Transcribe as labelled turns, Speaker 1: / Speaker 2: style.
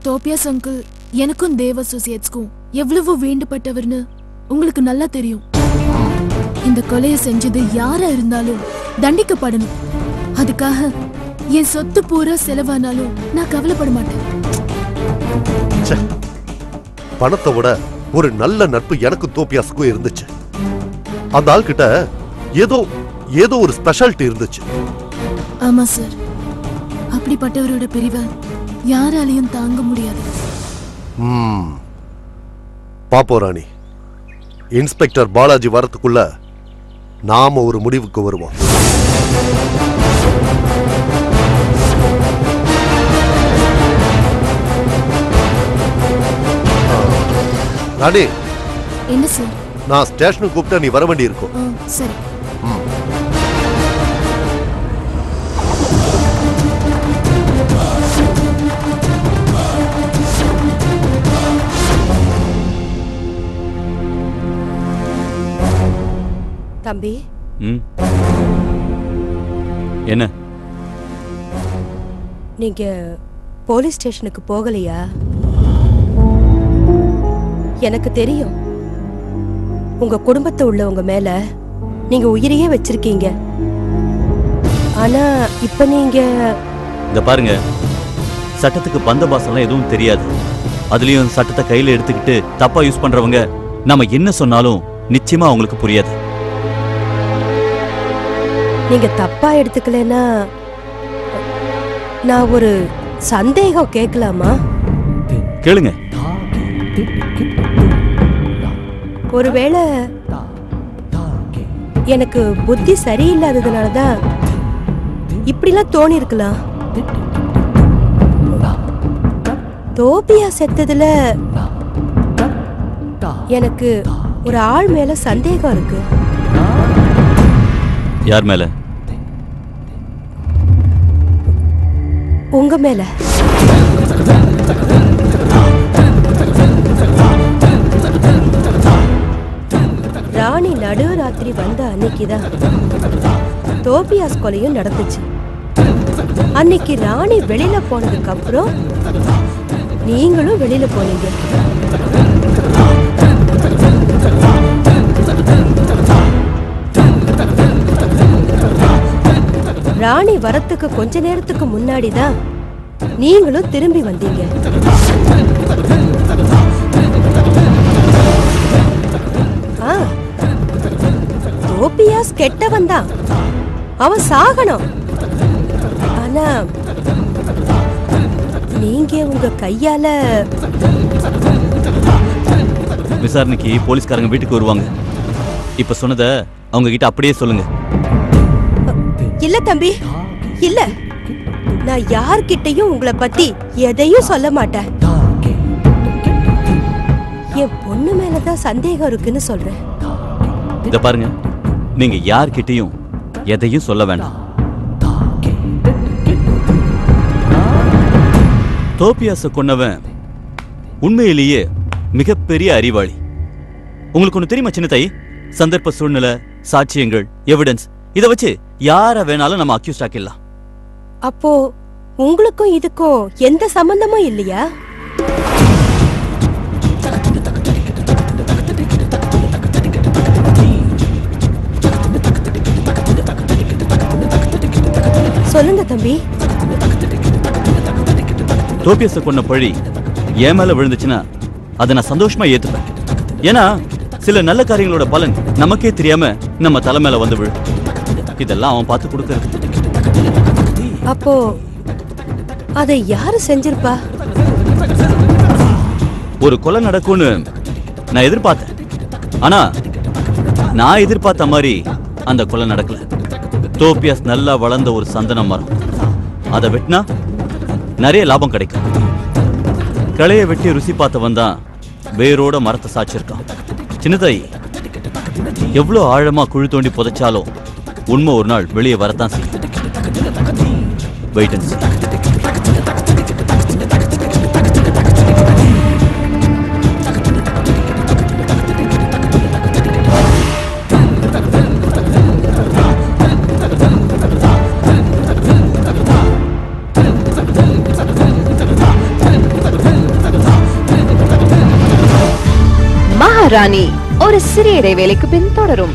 Speaker 1: Tobias uncle எனக்கும் தேவ் அசோசியேட்ஸ்க்கும் எவ்வளவு வேண்டப்பட்டவர்னு உங்களுக்கு நல்லா தெரியும். இந்த கொலையை செஞ்சது யாரா இருந்தாலும் தண்டிக்கப்படணும். அதுக்காக என் சொத்து பூரா செலவானாலும் நான் கவலைப்பட மாட்டேன்.
Speaker 2: பணத்தை விட ஒரு நல்ல நட்பு எனக்கு தோபியாஸுக்கும் இருந்துச்சு. அந்த ஆள் கிட்ட ஏதோ ஒரு ஸ்பெஷாலிட்டி இருந்துச்சு.
Speaker 1: ஆமா சார், அப்படிப்பட்டவரோட பிரிவை யாராலையும் தாங்க முடியாது.
Speaker 2: பாப்போ ராணி, இன்ஸ்பெக்டர் பாலாஜி வரத்துக்குள்ள நாம ஒரு முடிவுக்கு வருவோம். ராணி,
Speaker 1: என்ன சார்?
Speaker 2: நான் ஸ்டேஷனுக்கு கூப்பிட்டா நீ வர வேண்டி இருக்கும்.
Speaker 1: சரி.
Speaker 3: தம்பி,
Speaker 4: என்ன?
Speaker 3: நீங்க போலீஸ் ஸ்டேஷனுக்கு போகலையா? எனக்கு தெரியும், உங்க குடும்பத்தை உள்ளவங்க மேல நீங்க உயிரையே வச்சிருக்கீங்க. ஆனா இப்ப நீங்க
Speaker 4: இத பாருங்க, சட்டத்துக்கு பந்தபாசம்லாம் எதுவும் தெரியாது. அதுலயும் சட்டத்தை கையில எடுத்துக்கிட்டு தப்பா யூஸ் பண்றவங்க நாம என்ன சொன்னாலும் நிச்சயமா அவங்களுக்கு புரியாது.
Speaker 3: நீங்க தப்பா எடுத்துக்கலன்னா நான் ஒரு சந்தேகம் கேட்கலாமா?
Speaker 4: கேளுங்க.
Speaker 3: ஒருவேளை எனக்கு புத்தி சரியில்லாததுனாலதான் இப்படிலாம் தோணி இருக்கலாம். தோபியா செத்ததுல எனக்கு ஒரு ஆள் மேல சந்தேகம் இருக்கு.
Speaker 4: யார் மேல?
Speaker 3: உங்க மேல. ராணி நடுராத்திரி வந்த அன்னைக்குதான் தோபியாஸ் கொலையும் நடந்துச்சு. அன்னைக்கு ராணி வெளியில போனதுக்கு அப்புறம் நீங்களும் வெளியில போனீங்க. ராணி வரத்துக்கு கொஞ்ச நேரத்துக்கு முன்னாடிதான் நீங்களும் திரும்பி வந்தீங்க. தோபியாஸ் கெட்டவன் தான், அவன் சாகணும். ஆனா நீங்க உங்க கையால.
Speaker 4: விசாரணைக்கு போலீஸ்காரங்க வீட்டுக்கு வருவாங்க. இப்ப சொன்னத அவங்க கிட்ட அப்படியே சொல்லுங்க.
Speaker 3: இல்ல தம்பி, இல்ல, நான் யார்கிட்டையும் உங்களை பத்தி எதையும் சொல்ல மாட்டேன். என் பொண்ணு மேலதான் சந்தேகம் இருக்குன்னு சொல்றேன்.
Speaker 4: இத பாருங்க, நீங்க யார்கிட்டையும் எதையும் சொல்ல வேண்டாம். தோபியாஸ கொன்னவன் உண்மையிலேயே மிகப்பெரிய அறிவாளி. உங்களுக்கு ஒண்ணு தெரியுமா சின்ன தாய்? சந்தர்ப்ப சூழ்நிலை, சாட்சியங்கள், எவிடன்ஸ், இத வச்சு யார வேணாலும் நம்ம அக்யூஸ்ட் ஆக்கிடலாம்.
Speaker 3: அப்போ உங்களுக்கும் இதுக்கும் எந்த சம்பந்தமும் இல்லையா? சொல்லுங்க தம்பி.
Speaker 4: தோபியாஸ கொன்ன பழி என் மேல விழுந்துச்சுன்னா அதை நான் சந்தோஷமா ஏத்துப்பேன். ஏன்னா சில நல்ல காரியங்களோட பலன் நமக்கே தெரியாம நம்ம தலை மேல வந்து விழு. இதெல்லாம் அவன் பார்த்து கொடுக்கறது.
Speaker 3: அப்போ அதை யாரு செஞ்சிருப்பா?
Speaker 4: ஒரு கொலை நடக்கும்னு நான் எதிர்பார்த்தேன். ஆனா நான் எதிர்பார்த்த மாதிரி அந்த கொலை நடக்கல. தோபியாஸ் நல்லா வளர்ந்த ஒரு சந்தன மரம், அதை வெட்டினா நிறைய லாபம் கிடைக்கும். கிளைய வெட்டி ருசி பார்த்தவன் தான் வேரோட மரத்தை சாச்சிருக்கான். சின்னதாய், எவ்வளோ ஆழமா குழி தோண்டி புதைச்சாலும் உண்மை ஒரு நாள் வெளியே வரத்தான் செய்யும். Wait and see.
Speaker 5: ராணி ஒரு சிறிய இடைவேளைக்கு பின் தொடரும்.